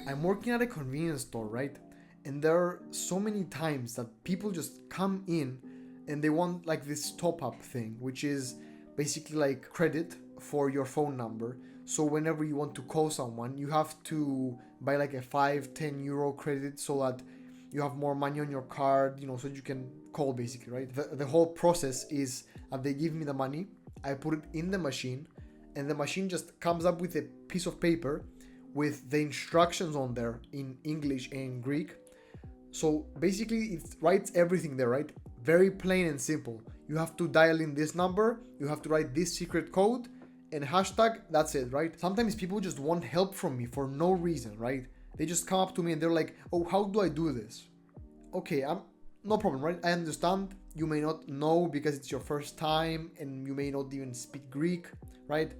I'm working at a convenience store, right? And there are so many times that people just come in and they want like this top up thing, which is basically like credit for your phone number. So whenever you want to call someone, you have to buy like a 5-10 euro credit so that you have more money on your card, so you can call basically, right? The whole process is that they give me the money, I put it in the machine, and the machine just comes up with a piece of paper with the instructions on there in English and Greek. So basically it writes everything there, right? Very plain and simple. You have to dial in this number, you have to write this secret code and hashtag, that's it, right? Sometimes people just want help from me for no reason, right? They just come up to me and they're like, oh, how do I do this? Okay, I'm no problem, right? I understand you may not know because it's your first time and you may not even speak Greek, right?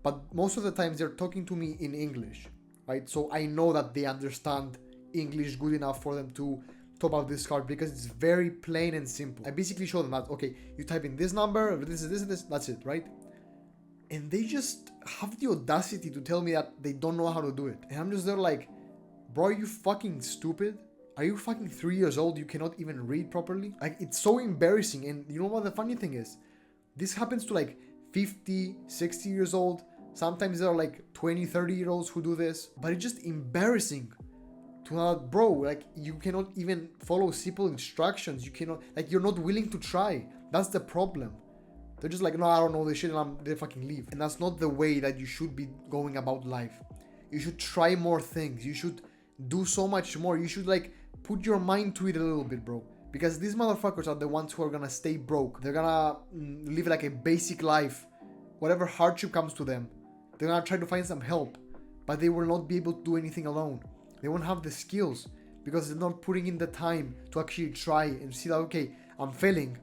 But most of the times they're talking to me in English, right? So I know that they understand English good enough for them to top up this card because it's very plain and simple. I basically show them that, okay, you type in this number, this is this, that's it, right? And they just have the audacity to tell me that they don't know how to do it. And I'm just there like, bro, are you fucking stupid? Are you fucking 3 years old? You cannot even read properly? Like, it's so embarrassing. And you know what the funny thing is? This happens to like 50, 60 years old. Sometimes there are like 20, 30-year-olds who do this. But it's just embarrassing to not, bro, like, you cannot even follow simple instructions. You cannot, like, you're not willing to try. That's the problem. They're just like, no, I don't know this shit, and they fucking leave. And that's not the way that you should be going about life. You should try more things. You should do so much more. You should like put your mind to it a little bit, bro. Because these motherfuckers are the ones who are gonna stay broke. They're gonna live like a basic life. Whatever hardship comes to them, they're gonna try to find some help. But they will not be able to do anything alone. They won't have the skills because they're not putting in the time to actually try and see that, okay, I'm failing.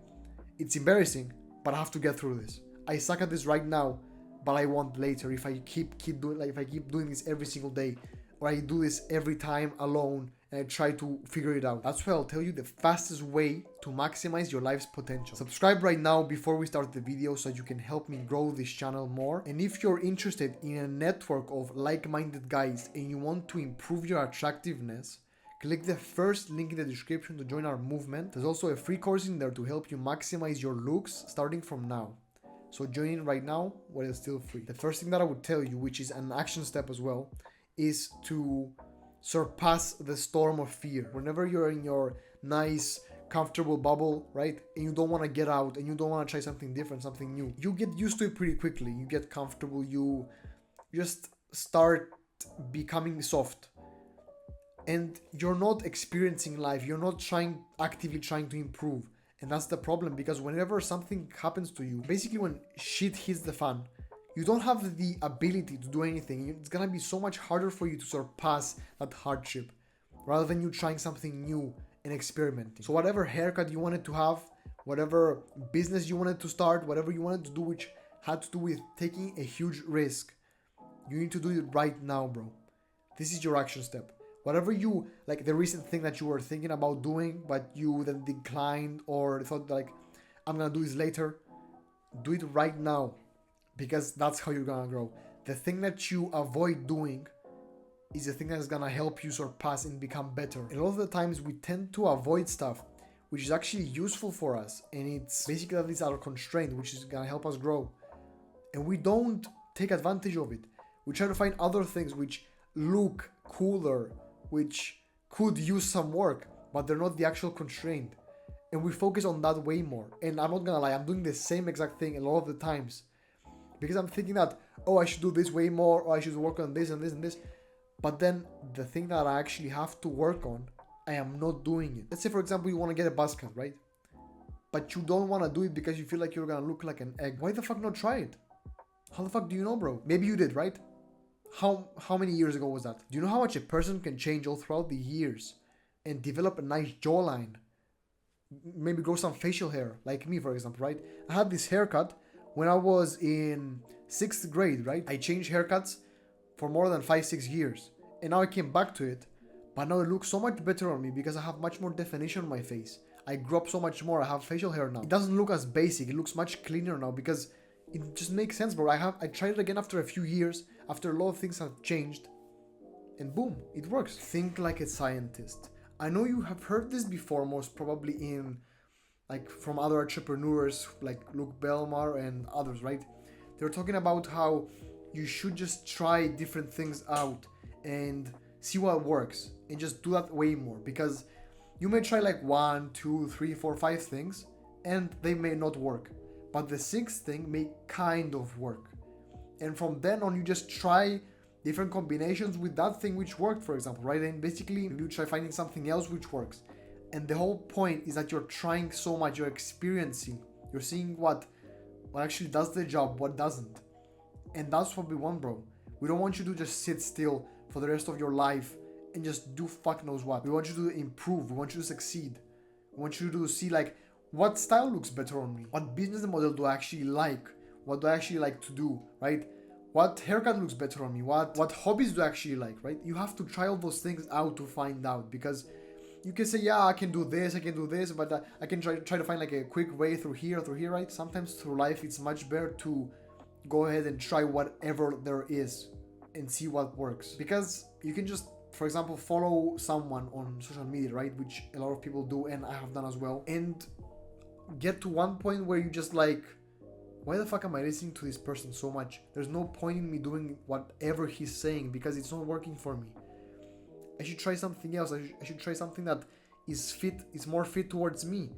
It's embarrassing, but I have to get through this. I suck at this right now, but I want later if I keep doing, like, if I keep doing this every single day, or I do this every time alone and I try to figure it out. That's why I'll tell you the fastest way to maximize your life's potential. Subscribe right now before we start the video so you can help me grow this channel more. And if you're interested in a network of like-minded guys and you want to improve your attractiveness, click the first link in the description to join our movement. There's also a free course in there to help you maximize your looks starting from now. So join in right now while it's still free. The first thing that I would tell you, which is an action step as well, is to surpass the storm of fear. Whenever you're in your nice, comfortable bubble, right, and you don't want to get out and you don't want to try something different, something new, you get used to it pretty quickly. You get comfortable. You just start becoming soft. And you're not experiencing life. You're not actively trying to improve. And that's the problem, because whenever something happens to you, basically when shit hits the fan, you don't have the ability to do anything. It's gonna be so much harder for you to surpass that hardship rather than you trying something new and experimenting. So whatever haircut you wanted to have, whatever business you wanted to start, whatever you wanted to do which had to do with taking a huge risk, you need to do it right now, bro. This is your action step. Whatever you, like the recent thing that you were thinking about doing, but you then declined or thought like, I'm gonna do this later, do it right now, because that's how you're gonna grow. The thing that you avoid doing is the thing that's gonna help you surpass and become better. And a lot of the times we tend to avoid stuff which is actually useful for us, and it's basically that it's our constraint, which is gonna help us grow. And we don't take advantage of it. We try to find other things which look cooler, which could use some work, but they're not the actual constraint. And we focus on that way more. And I'm not gonna lie, I'm doing the same exact thing a lot of the times, because I'm thinking that, oh, I should do this way more, or I should work on this and this and this. But then the thing that I actually have to work on, I am not doing it. Let's say, for example, you want to get a buzz cut, right? But you don't want to do it because you feel like you're gonna look like an egg. Why the fuck not try it? How the fuck do you know, bro? Maybe you did, right? How many years ago was that? Do you know how much a person can change all throughout the years and develop a nice jawline? Maybe grow some facial hair, like me, for example, right? I had this haircut when I was in 6th grade, right? I changed haircuts for more than 5-6 years. And now I came back to it. But now it looks so much better on me because I have much more definition on my face. I grew up so much more. I have facial hair now. It doesn't look as basic. It looks much cleaner now because it just makes sense, bro. I tried it again after a few years, after a lot of things have changed. and boom, it works. Think like a scientist. I know you have heard this before, most probably in like from other entrepreneurs like Luke Belmar and others, right? They're talking about how you should just try different things out and see what works and just do that way more, because you may try like 1, 2, 3, 4, 5 things and they may not work, but the sixth thing may kind of work. And from then on, you just try different combinations with that thing which worked, for example, right? And basically you try finding something else which works. And the whole point is that you're trying so much, you're experiencing, you're seeing what actually does the job, what doesn't. And that's what we want, bro. We don't want you to just sit still for the rest of your life and just do fuck knows what. We want you to improve. We want you to succeed. We want you to see like what style looks better on me. What business model do I actually like? What do I actually like to do, right? What haircut looks better on me? What hobbies do I actually like, right? You have to try all those things out to find out, because you can say, yeah, I can do this, but I can try to find like a quick way through here, right? Sometimes through life, it's much better to go ahead and try whatever there is and see what works. Because you can just, for example, follow someone on social media, right? Which a lot of people do, and I have done as well. And get to one point where you just like, why the fuck am I listening to this person so much? There's no point in me doing whatever he's saying because it's not working for me. I should try something else. I should try something that is more fit towards me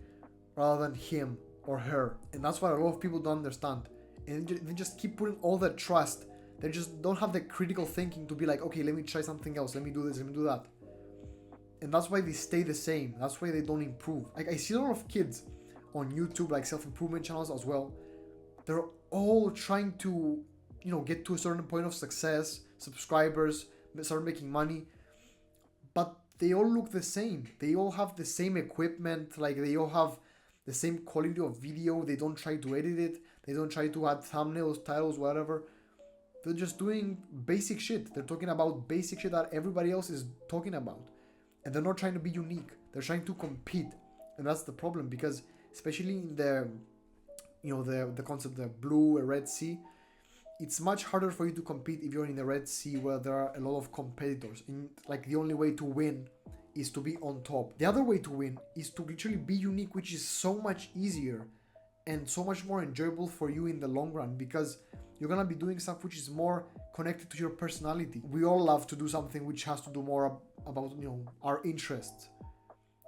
rather than him or her. And that's what a lot of people don't understand. And they just keep putting all their trust. They just don't have the critical thinking to be like, okay, let me try something else. Let me do this, let me do that. And that's why they stay the same. That's why they don't improve. Like, I see a lot of kids on YouTube, like self-improvement channels as well. They're all trying to, get to a certain point of success, subscribers, start making money. But they all look the same. They all have the same equipment. Like, they all have the same quality of video. They don't try to edit it. They don't try to add thumbnails, titles, whatever. They're just doing basic shit. They're talking about basic shit that everybody else is talking about. And they're not trying to be unique. They're trying to compete. And that's the problem, because especially in the concept, the blue, red sea, it's much harder for you to compete if you're in the Red Sea where there are a lot of competitors. And like, the only way to win is to be on top. The other way to win is to literally be unique, which is so much easier and so much more enjoyable for you in the long run, because you're gonna be doing stuff which is more connected to your personality. We all love to do something which has to do more about our interests.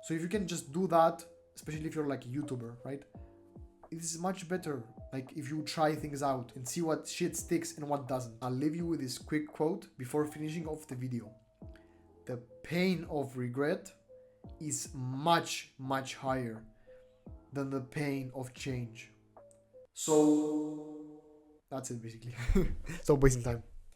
So if you can just do that, especially if you're like a YouTuber, right? It is much better, like, if you try things out and see what shit sticks and what doesn't. I'll leave you with this quick quote before finishing off the video. The pain of regret is much, much higher than the pain of change. So that's it, basically. Stop wasting time.